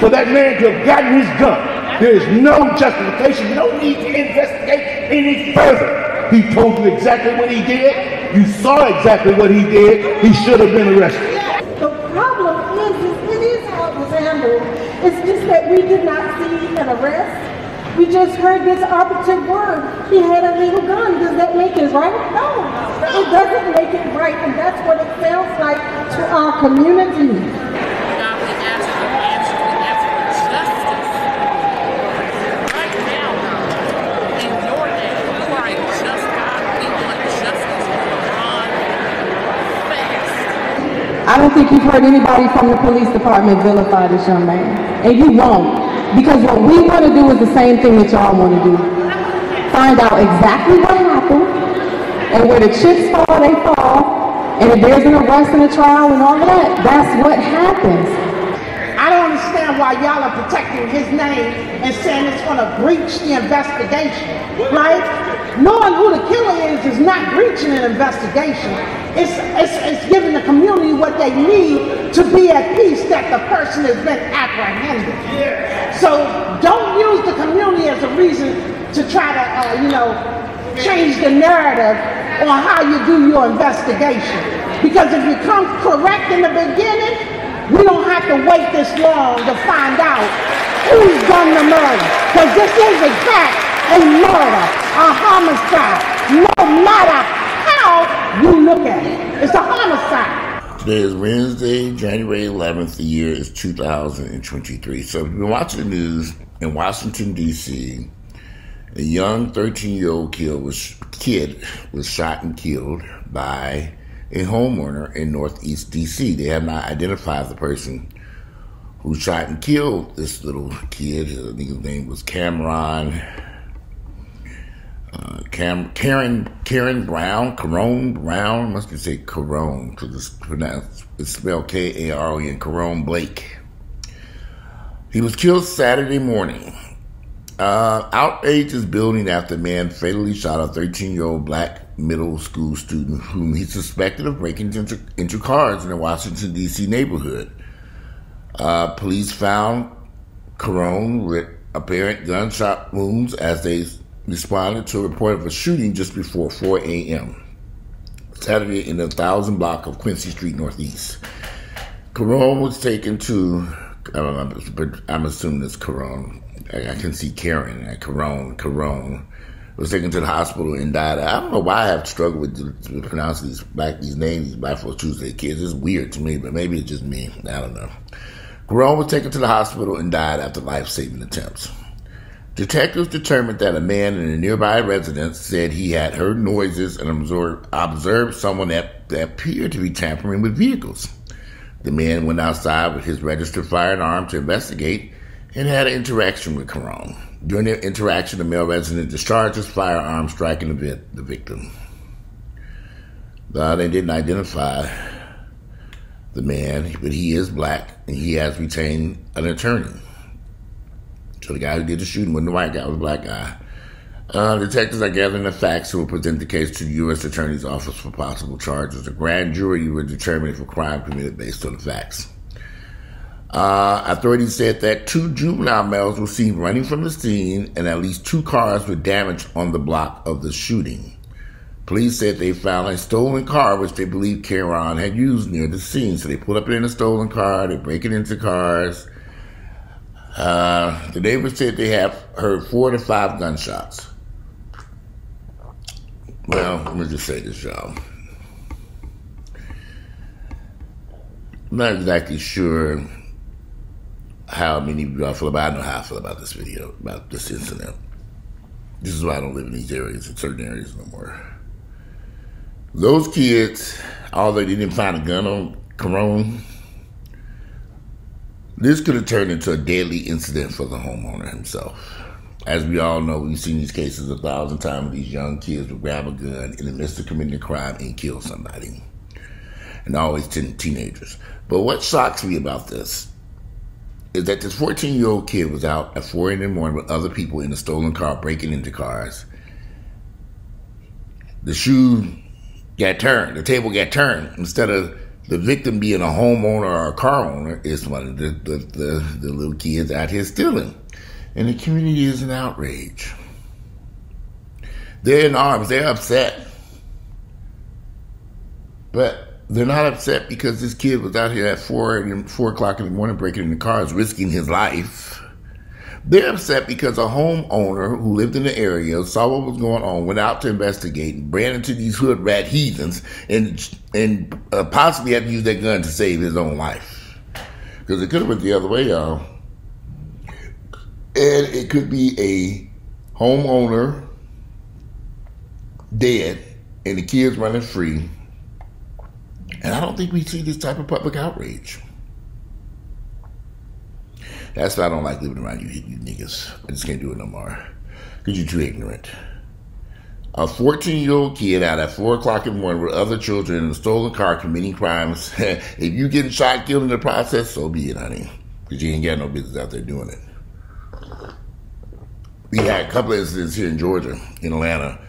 for that man to have gotten his gun. There is no justification, no need to investigate any further. He told you exactly what he did. You saw exactly what he did. He should have been arrested. The problem is it is how it was handled. It's just that we did not see an arrest. We just heard this operative word. He had a legal gun. Does that make it right? No, it doesn't make it right, and that's what it sounds like to our community. I don't think you've heard anybody from the police department vilify this young man, and you won't. Because what we want to do is the same thing that y'all want to do. Find out exactly what happened, and where the chips fall, they fall, and if there's an arrest and a trial and all of that, that's what happens. I don't understand why y'all are protecting his name and saying it's going to breach the investigation, right? Knowing who the killer is not breaching an investigation. It's giving the community what they need to be at peace that the person has been apprehended. So don't use the community as a reason to try to, change the narrative on how you do your investigation. Because if you come correct in the beginning, we don't have to wait this long to find out who's done the murder. Because this is in fact a murder, a homicide, no matter how you look at it. It's a homicide. Today is Wednesday, January 11th. The year is 2023. So if you've been watching the news in Washington, D.C., a young 13-year-old kid was shot and killed by a homeowner in Northeast D.C. They have not identified the person who shot and killed this little kid. I think his name was Karon Brown, must be say Karon, because it's spelled K-A-R-O-N, Karon Blake. He was killed Saturday morning. Outrage is building after a man fatally shot a 13-year-old black middle school student whom he suspected of breaking into cars in the Washington, D.C. neighborhood. Police found Karon with apparent gunshot wounds as they responded to a report of a shooting just before 4 a.m. Saturday in the 1000 block of Quincy Street Northeast. Karon was taken to, I don't know, but I'm assuming it's Karon. I can see Karon. Karon was taken to the hospital and died. I don't know why I have struggled with pronouncing these names, these Black Folks Tuesday kids. It's weird to me, but maybe it's just me. I don't know. Karon was taken to the hospital and died after life-saving attempts. Detectives determined that a man in a nearby residence said he had heard noises and observed someone that appeared to be tampering with vehicles. The man went outside with his registered firearm to investigate and had an interaction with Karon. During their interaction, the male resident discharged his firearm, striking the victim. They didn't identify the man, but he is black, and he has retained an attorney. So the guy who did the shooting wasn't the white guy, it was a black guy. Detectives are gathering the facts who will present the case to the U.S. Attorney's Office for possible charges. A grand jury will determine if a crime committed based on the facts. Authorities said that 2 juvenile males were seen running from the scene and at least 2 cars were damaged on the block of the shooting. Police said they found a stolen car which they believe Karon had used near the scene. So they put up in a stolen car, they break it into cars. The neighbors said they have heard 4 to 5 gunshots. Well, let me just say this, y'all. I'm not exactly sure how many of y'all feel about it. I know how I feel about this video, about this incident. This is why I don't live in these areas, in certain areas no more. Those kids, although they didn't find a gun on Karon, this could have turned into a deadly incident for the homeowner himself. As we all know, we've seen these cases 1,000 times. These young kids will grab a gun in the midst of committing a crime and kill somebody. And always teenagers. But what shocks me about this is that this 14-year-old kid was out at 4 in the morning with other people in a stolen car breaking into cars. The shoe got turned. The table got turned. Instead of The victim being a homeowner or a car owner is one of the little kids out here stealing. And the community is in outrage. They're in arms. They're upset. But they're not upset because this kid was out here at 4 o'clock in the morning breaking into cars, risking his life. They're upset because a homeowner who lived in the area saw what was going on, went out to investigate, and ran into these hood rat heathens, and possibly had to use that gun to save his own life. Because it could have went the other way, y'all. And it could be a homeowner dead and the kids running free. And I don't think we see this type of public outrage. That's why I don't like living around you niggas. I just can't do it no more. Because you're too ignorant. A 14-year-old kid out at 4 o'clock in the morning with other children in a stolen car committing crimes. If you getting shot, killed in the process, so be it, honey. Because you ain't got no business out there doing it. We had a couple of incidents here in Georgia, in Atlanta,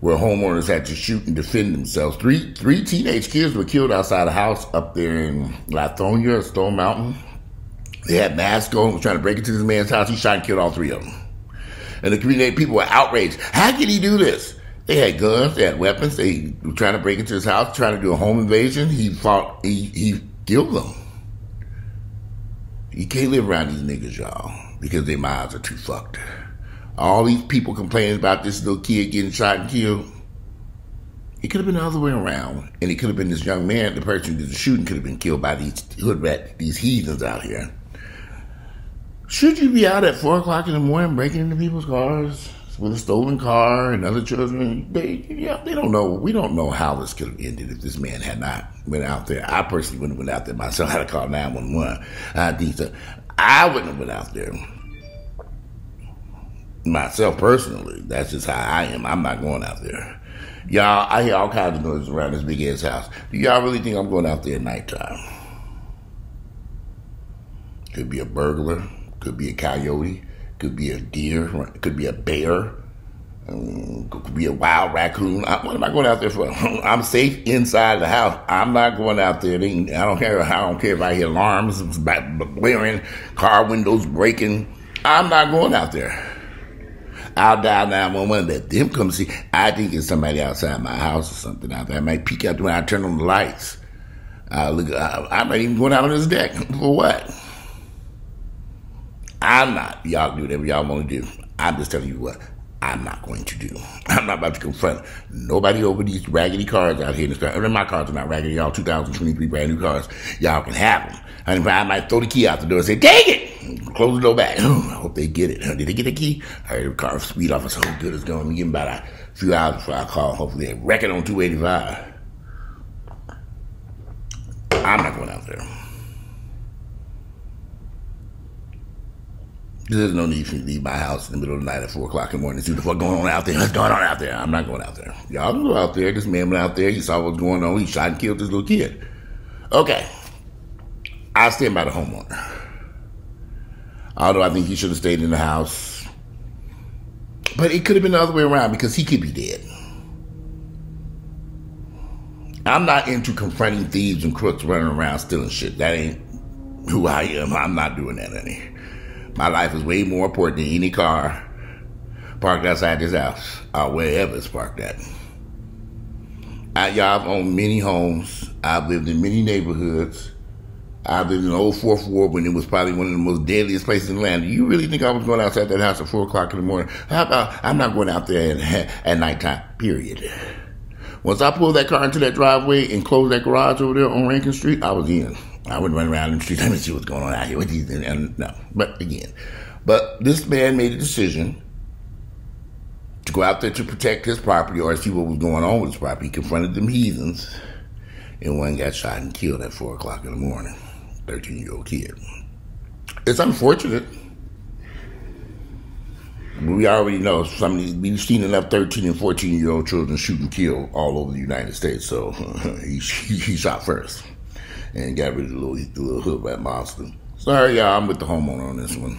where homeowners had to shoot and defend themselves. Three teenage kids were killed outside a house up there in Lithonia, Stone Mountain. They had masks on, was trying to break into this man's house. He shot and killed all 3 of them. And the community people were outraged. How could he do this? They had guns, they had weapons. They were trying to break into his house, trying to do a home invasion. He killed them. You can't live around these niggas, y'all, because their minds are too fucked. All these people complaining about this little kid getting shot and killed. It could have been the other way around. And it could have been this young man, the person who did the shooting, could have been killed by these hood rat, these heathens out here. Should you be out at 4 o'clock in the morning breaking into people's cars with a stolen car and other children? They don't know. We don't know how this could have ended if this man had not went out there. I personally wouldn't have went out there myself. I had to call 911. I wouldn't have went out there. Myself personally, that's just how I am. I'm not going out there. Y'all, I hear all kinds of noises around this big ass house. Do y'all really think I'm going out there at nighttime? Could be a burglar, could be a coyote, could be a deer, could be a bear, could be a wild raccoon. What am I going out there for? I'm safe inside the house. I'm not going out there. I don't care if I hear alarms blaring, car windows breaking. I'm not going out there. I'll dial 911, let them come see. I think it's somebody outside my house or something out there. I might peek out when I turn on the lights. I might even go out on this deck. For what? I'm not. Y'all do whatever y'all want to do. I'm just telling you what I'm not going to do. I'm not about to confront nobody over these raggedy cars out here in this car. My cars are not raggedy, y'all. 2023 brand new cars. Y'all can have them. I might throw the key out the door and say, "Dang it!" Close the door back. I hope they get it. Did they get the key? I heard the car speed off. So good it's going to give them about a few hours before I call. Hopefully they wreck it on 285. I'm not going out there. There's no need for me to leave my house in the middle of the night at 4 o'clock in the morning to see what the fuck going on out there. What's going on out there? I'm not going out there. Y'all can go out there. This man went out there. He saw what's going on. He shot and killed this little kid. Okay. I stand by the homeowner. Although I think he should have stayed in the house. But it could have been the other way around because he could be dead. I'm not into confronting thieves and crooks running around stealing shit. That ain't who I am. I'm not doing that any. My life is way more important than any car parked outside this house or wherever it's parked at. Y'all, I've owned many homes. I've lived in many neighborhoods. I've lived in the old 4th Ward when it was probably one of the most deadliest places in the land. Do you really think I was going outside that house at 4 o'clock in the morning? How about I'm not going out there at nighttime, period. Once I pulled that car into that driveway and closed that garage over there on Rankin Street, I was in. I wouldn't run around in the street. Let me see what's going on out here with these. No, but again, this man made a decision to go out there to protect his property or see what was going on with his property. He confronted them heathens, and one got shot and killed at 4 o'clock in the morning. 13-year-old kid. It's unfortunate. We already know we've seen enough 13 and 14-year-old children shoot and kill all over the United States. So he shot first and got rid of the little hood rat monster. Sorry, y'all, I'm with the homeowner on this one.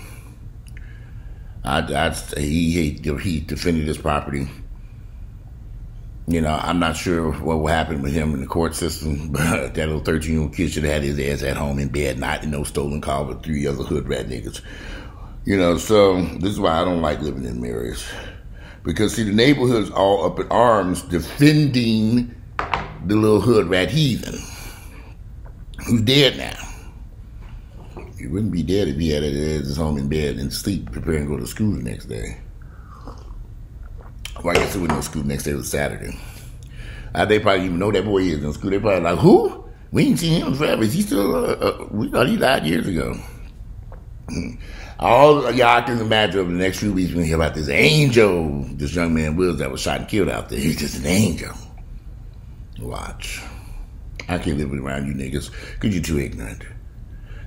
He defended his property. You know, I'm not sure what will happen with him in the court system, but that little 13-year-old kid should have had his ass at home in bed, not in no stolen car with 3 other hood rat niggas. You know, so this is why I don't like living in Marius. Because, see, the neighborhood's all up in arms defending the little hood rat heathen who's dead now. He wouldn't be dead if he had his home in bed and sleep, preparing to go to school the next day. Well, I guess it wouldn't go to school the next day. It was Saturday. They probably even know that boy is in school. They probably like, who? We ain't seen him forever. Is he still, we thought he died years ago. All y'all can imagine over the next few weeks when we hear about this angel, this young man Wills that was shot and killed out there. He's just an angel. Watch. I can't live around you niggas because you're too ignorant.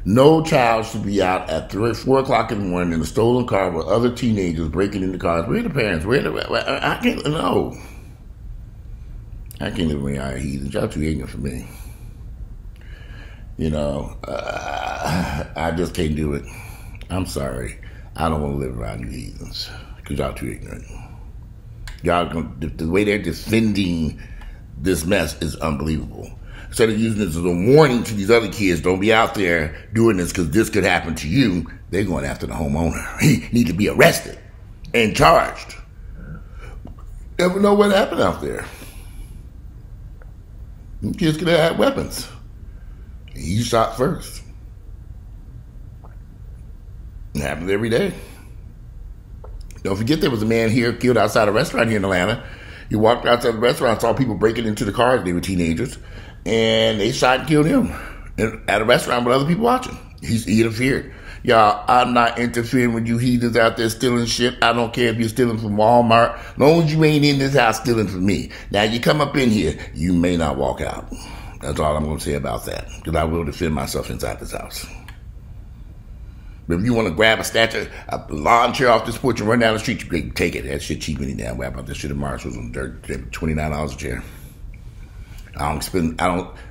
No child should be out at 4 o'clock in the morning in a stolen car with other teenagers breaking into cars. Where are the parents? I can't, no. I can't live around y'all heathens. Y'all too ignorant for me. You know, I just can't do it. I'm sorry. I don't want to live around you heathens because y'all too ignorant. Y'all, the way they're defending this mess is unbelievable. Instead of using this as a warning to these other kids, don't be out there doing this because this could happen to you, they're going after the homeowner. He needs to be arrested and charged. Never know what happened out there. Kids could have had weapons. He shot first. It happens every day. Don't forget there was a man here killed outside a restaurant here in Atlanta. He walked outside the restaurant, saw people breaking into the cars. They were teenagers. And they shot and killed him at a restaurant with other people watching. He interfered. Y'all, I'm not interfering with you heathens out there stealing shit. I don't care if you're stealing from Walmart. As long as you ain't in this house stealing from me. Now, you come up in here, you may not walk out. That's all I'm going to say about that. Because I will defend myself inside this house. But if you want to grab a lawn chair off this porch and run down the street, you can take it. That shit cheap any damn way. I bought that shit at Marshall's on dirt, $29 a chair. I don't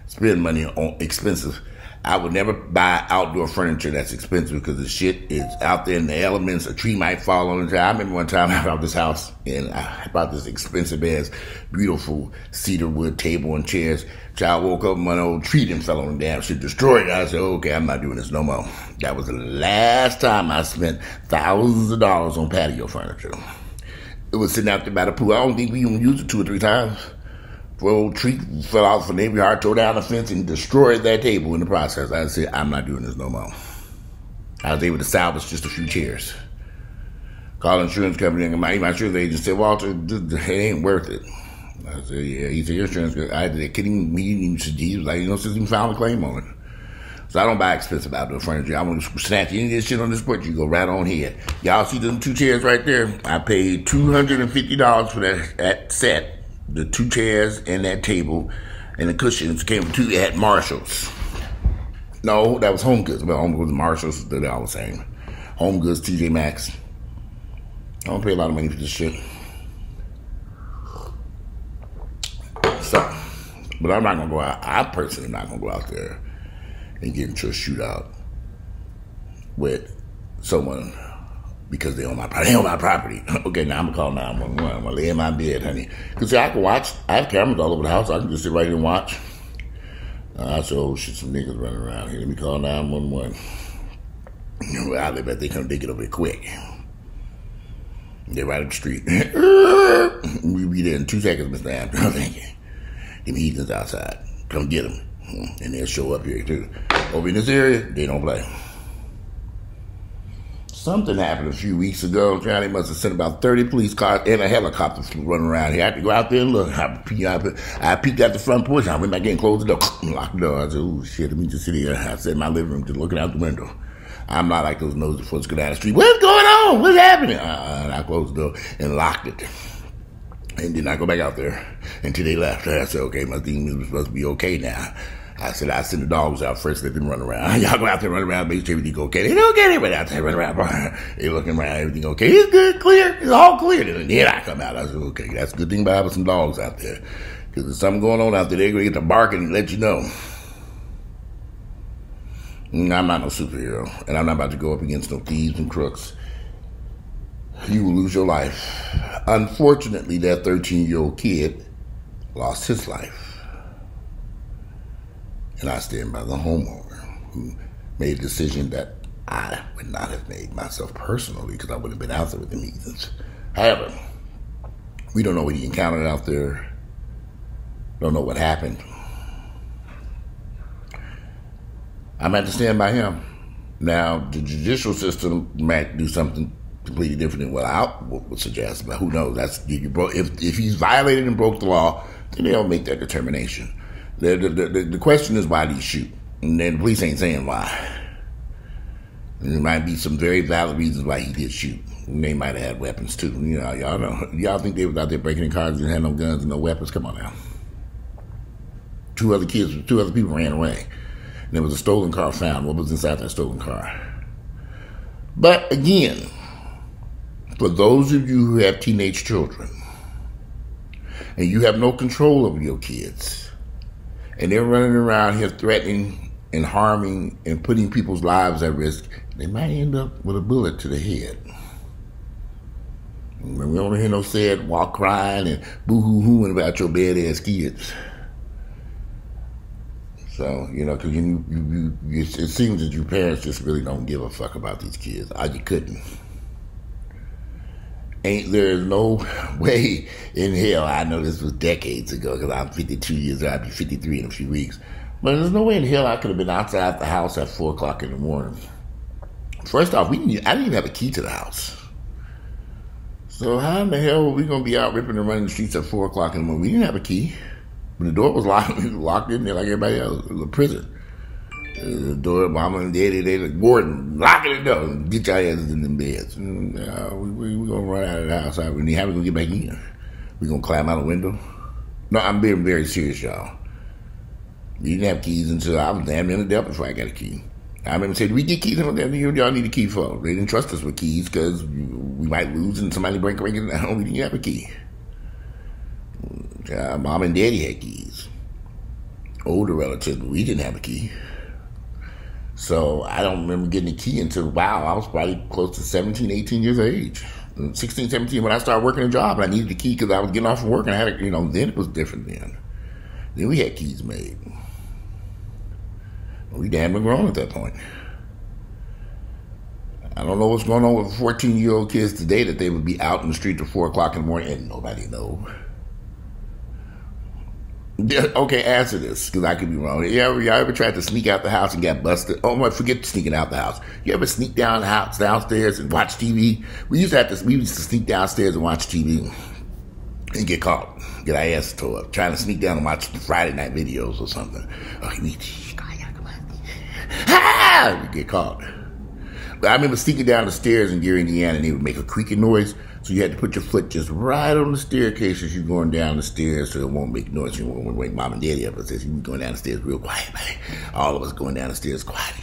spend money on expensive. I would never buy outdoor furniture that's expensive because the shit is out there in the elements. A tree might fall on it. I remember one time I bought this house and I bought this expensive ass, beautiful cedar wood table and chairs. Child woke up and one old tree and fell on the damn shit, destroyed it. I said, okay, I'm not doing this no more. That was the last time I spent thousands of dollars on patio furniture. It was sitting out there by the pool. I don't think we even used it 2 or 3 times. The old tree fell off the neighborhood, tore down the fence, and destroyed that table in the process. I said, I'm not doing this no more. I was able to salvage just a few chairs. Called the insurance company, and my insurance agent said, Walter, it ain't worth it. I said, yeah. He said, your insurance company, he was like, since you found a claim on it. So I don't buy expensive outdoor furniture. I want to snatch any of this shit on this porch, you go right on here. Y'all see them 2 chairs right there? I paid $250 for that set. The 2 chairs and that table and the cushions came from 2 at Marshall's. No, that was Home Goods. Well, Home Goods and Marshall's, they're all the same. Home Goods, TJ Maxx. I don't pay a lot of money for this shit. So, but I'm not going to go out. I personally am not going to go out there and get into a shootout with someone because they own my property. They own my property. Okay, now I'm going to call 911. I'm going to lay in my bed, honey. Because see, I can watch. I have cameras all over the house. I can just sit right here and watch. I said, oh shit, some niggas running around here. Let me call 911. Where I live at, they get over there quick. They're right up the street. We'll be there in 2 seconds, Mr. Andrew. Thank you. Them heathens outside. Come get them. And they'll show up here, too. Over in this area, they don't play. Something happened a few weeks ago. They must have sent about 30 police cars and a helicopter running around here. I had to go out there and look. I peeked out the front porch. I went back in and closed the door. Locked the door. I said, oh, shit, let me just sit here. I sat in my living room just looking out the window. I'm not like those nosy folks go down the street. What's going on? What's happening? And I closed the door and locked it. And did not go back out there until they left. I said, okay, my thing was supposed to be okay now. I said, I send the dogs out first, let them run around. Y'all go out there, run around, make sure everything okay. They don't get it, but out there, run around. They looking around, everything okay. It's good, clear, it's all clear. And then I come out. I said, okay, that's a good thing about having some dogs out there. Because there's something going on out there. They're going to get to barking and let you know. I'm not no superhero. And I'm not about to go up against no thieves and crooks. You will lose your life. Unfortunately, that 13-year-old kid lost his life. And I stand by the homeowner who made a decision that I would not have made myself personally, because I wouldn't have been out there with the heathens. However, we don't know what he encountered out there. Don't know what happened. I'm at to stand by him. Now, the judicial system might do something completely different than what I would suggest, but who knows? If he's violated and broke the law, then they'll make that determination. The question is, why did he shoot? And then the police ain't saying why. And there might be some very valid reasons why he did shoot. And they might have had weapons too. You know, y'all know. Y'all think they was out there breaking in cars and had no guns and no weapons? Come on now. Two other people ran away. And there was a stolen car found. What was inside that stolen car? But again, for those of you who have teenage children, and you have no control over your kids, and they're running around here threatening and harming and putting people's lives at risk, they might end up with a bullet to the head. We don't hear no sad walk crying and boo-hoo-hooing about your bad-ass kids. So, you know, because it seems that your parents just really don't give a fuck about these kids. You couldn't. There's no way in hell, I know this was decades ago, because I'm 52 years old, I'll be 53 in a few weeks, but there's no way in hell I could have been outside the house at 4 o'clock in the morning. First off, I didn't even have a key to the house. So how in the hell were we going to be out ripping and running the streets at 4 o'clock in the morning? We didn't have a key. When the door was locked, we were locked in there like everybody else. It was a prison. The door, mama and daddy, they like, Gordon, lock it door and get your asses in them beds. We're going to run out of the house. How are we going to get back in? We going to climb out a window? No, I'm being very serious, y'all. We didn't have keys until I was damn near the devil before I got a key. I remember saying, we get keys, y'all need a key for. They didn't trust us with keys because we might lose and somebody break it down. We didn't have a key. Mom and daddy had keys. Older relatives, but we didn't have a key. So I don't remember getting a key until, wow, I was probably close to 17, 18 years of age. 16, 17, when I started working a job, and I needed a key because I was getting off from work, and I had then it was different then. Then we had keys made. We damn near grown at that point. I don't know what's going on with 14-year-old kids today that they would be out in the street at 4 o'clock in the morning and nobody know. Okay, answer this, because I could be wrong. Y'all ever tried to sneak out the house and got busted? Oh, forget sneaking out the house. You ever sneak down the house, downstairs and watch TV? We used to sneak downstairs and watch TV and get caught, get our ass tore up, trying to sneak down and watch Friday night videos or something. We get caught. But I remember sneaking down the stairs in Gary, Indiana, and they would make a creaking noise. So you had to put your foot just right on the staircase as you're going down the stairs so it won't make noise. You won't wake mom and daddy up. It says you going down the stairs real quiet. All of us going down the stairs quiet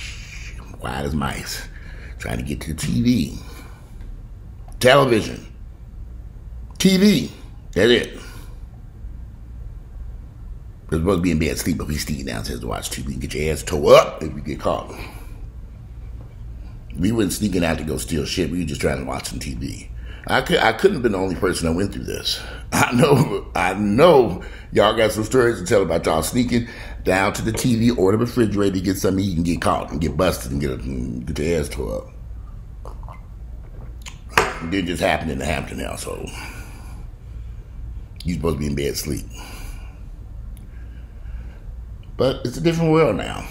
as mice, trying to get to the TV. Television. TV. That's it. We're supposed to be in bed asleep, but we sneaking downstairs to watch TV and get your ass tore up if you get caught. We weren't sneaking out to go steal shit. We were just trying to watch some TV. I couldn't have been the only person that went through this. I know y'all got some stories to tell about y'all sneaking down to the TV or the refrigerator to get something to eat and get caught and get busted and get your ass tore up. It didn't just happen in the Hampton household. You're supposed to be in bed asleep. But it's a different world now.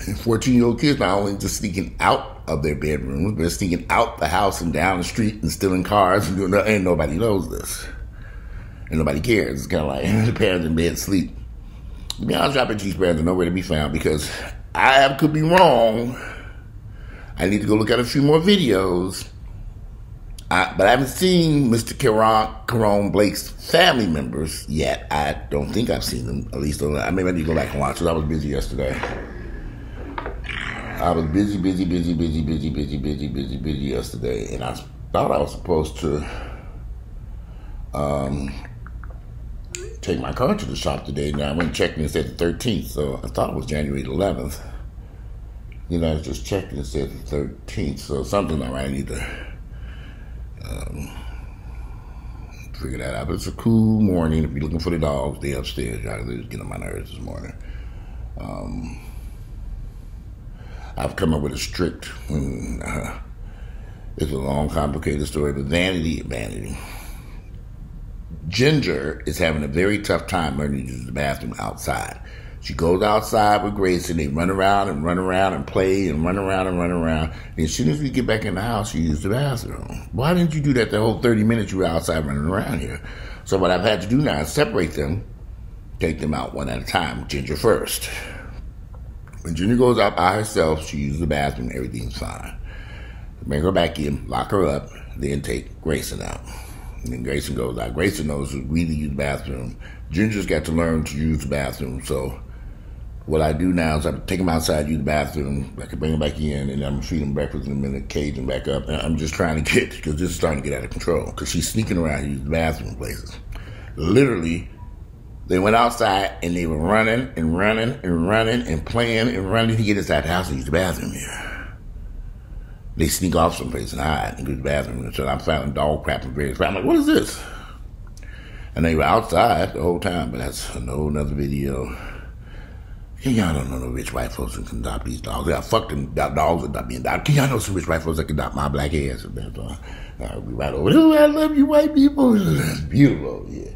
And 14-year-old kids not only just sneaking out of their bedrooms, but sneaking out the house and down the street and stealing cars and doing that. And nobody knows this. And nobody cares. It's kind of like the parents in bed asleep. To be honest, these parents are nowhere to be found because I could be wrong. I need to go look at a few more videos. But I haven't seen Mr. Karon Blake's family members yet. I don't think I've seen them. At least I maybe I need to go back and watch it. I was busy yesterday. I was busy yesterday, and I thought I was supposed to take my car to the shop today. Now I went and checked and it said the 13th, so I thought it was January the 11th. I was just checking and it said the 13th, so something I need to figure that out. But it's a cool morning. If you're looking for the dogs, they're upstairs. Y'all, they're just getting on my nerves this morning. I've come up with a strict, it's a long, complicated story, but vanity. Ginger is having a very tough time learning to use the bathroom outside. She goes outside with Grace, and they run around and play and run around. And as soon as we get back in the house, she uses the bathroom. Why didn't you do that the whole 30 minutes you were outside running around here? So what I've had to do now is separate them, take them out one at a time. Ginger first. When Ginger goes out by herself, she uses the bathroom, everything's fine. Bring her back in, lock her up, then take Grayson out. And then Grayson goes out. Grayson knows we need to use the bathroom. Ginger's got to learn to use the bathroom. So what I do now is I take him outside, use the bathroom. I can bring him back in, and I'm going to feed him breakfast in a minute, cage him back up. And I'm just trying to get, because this is starting to get out of control, because she's sneaking around to use the bathroom places. Literally, they went outside, and they were running and playing and running to get inside the house and use the bathroom here. They sneak off someplace and hide and go to the bathroom. And so I'm finding dog crap and various. I'm like, what is this? And they were outside the whole time, but that's another video. Y'all don't know no rich white folks who can adopt these dogs. I fuck them dogs that adopt me and adopt. Y'all know some rich white folks that can adopt my black ass? I'll be right over there. Oh, I love you white people. It's beautiful, yeah.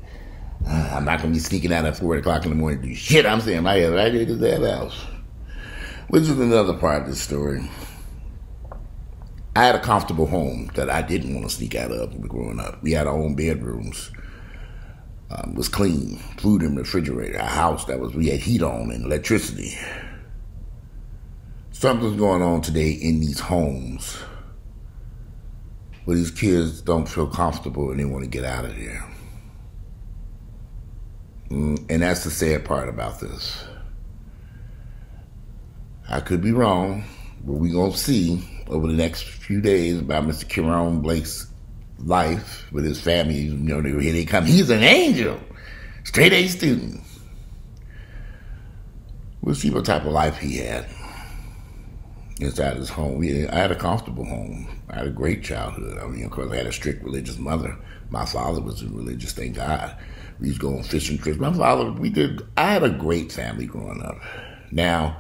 I'm not going to be sneaking out at 4 o'clock in the morning to do shit. I'm saying my ass right here to that house. Which is another part of this story. I had a comfortable home that I didn't want to sneak out of when we were growing up. We had our own bedrooms. It was clean, food in the refrigerator, a house we had heat on and electricity. Something's going on today in these homes where these kids don't feel comfortable and they want to get out of there. And that's the sad part about this. I could be wrong, but we're going to see over the next few days about Mr. Karon Blake's life with his family. You know, here they come. He's an angel. Straight A student. We'll see what type of life he had inside his home. I had a comfortable home. I had a great childhood. I mean, of course, I had a strict religious mother. My father was religious, thank God. We used to go on fishing trips. I had a great family growing up. Now,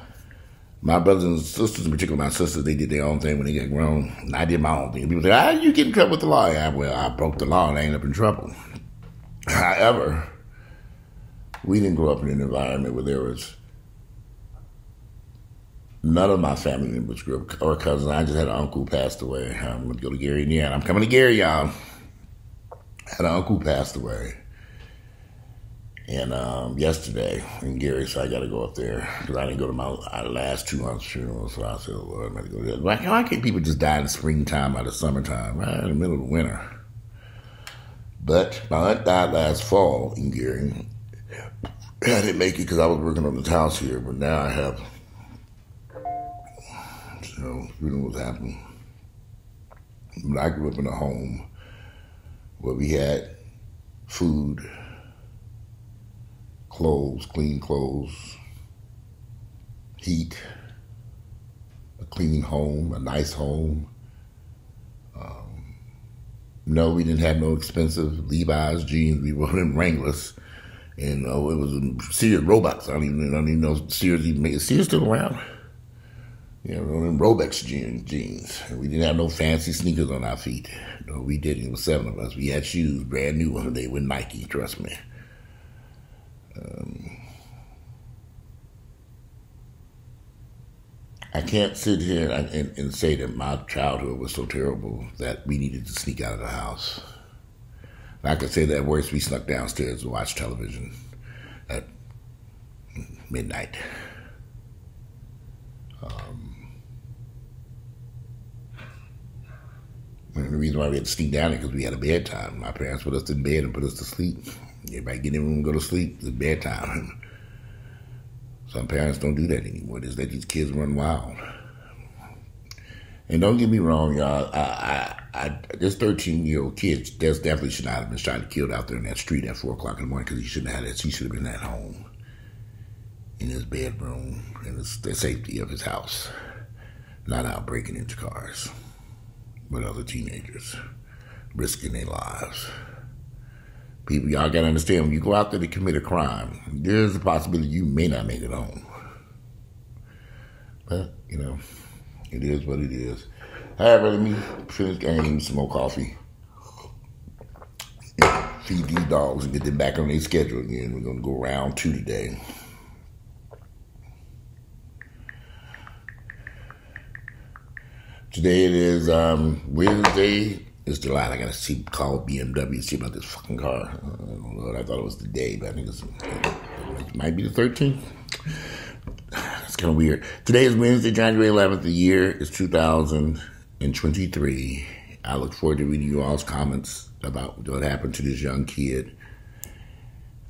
my brothers and sisters, in particular my sisters, they did their own thing when they got grown. And I did my own thing. People say, how did you get in trouble with the law? Well, I broke the law and I ended up in trouble. However, we didn't grow up in an environment where there was none of my family members grew up, or cousins. I just had an uncle who passed away. I'm going to go to Gary, Indiana. I'm coming to Gary, y'all. I had an uncle who passed away. And yesterday in Gary, so I got to go up there because I didn't go to my last 2 months' funeral. So I said, oh, Lord, I'm going to go there. Why can't people just die in the springtime or the summertime, right in the middle of the winter? But my aunt died last fall in Gary. I didn't make it because I was working on this house here, but now I have, funerals happen. But I grew up in a home where we had food, clothes, clean clothes, heat, a clean home, a nice home. No, we didn't have no expensive Levi's jeans. We wore them Wranglers. And it was Sears Roebucks. I don't even know if Sears even made. Is Sears still around? You know, them Roebucks jeans. And we didn't have no fancy sneakers on our feet. No, we didn't. It was 7 of us. We had shoes, brand new ones. They were Nike, trust me. I can't sit here and say that my childhood was so terrible that we needed to sneak out of the house. I could say that worse, we snuck downstairs to watch television at midnight. And the reason why we had to sneak down there because we had a bedtime. My parents put us in bed and put us to sleep. Everybody get in the room and go to sleep. It's bedtime. Some parents don't do that anymore. They just let these kids run wild. And don't get me wrong, y'all. This 13-year-old kid definitely should not have been shot and killed out there in that street at 4 o'clock in the morning because he shouldn't have had that. He should have been at home in his bedroom in the safety of his house, not out breaking into cars with other teenagers, risking their lives. People, y'all got to understand, when you go out there to commit a crime, there's a possibility you may not make it home. But, you know, it is what it is. However, let me finish getting some more coffee. Feed these dogs and get them back on their schedule again. We're going to go round 2 today. Today it is Wednesday. It's July. I gotta call BMW, see about this fucking car. Oh, Lord, I thought it was the day, but I think it might be the 13th. It's kind of weird. Today is Wednesday, January 11th. The year is 2023. I look forward to reading you all's comments about what happened to this young kid.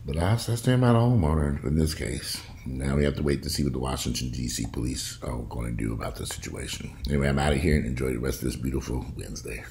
But I stand by the homeowner in this case. Now we have to wait to see what the Washington, D.C. police are going to do about this situation. Anyway, I'm out of here and enjoy the rest of this beautiful Wednesday.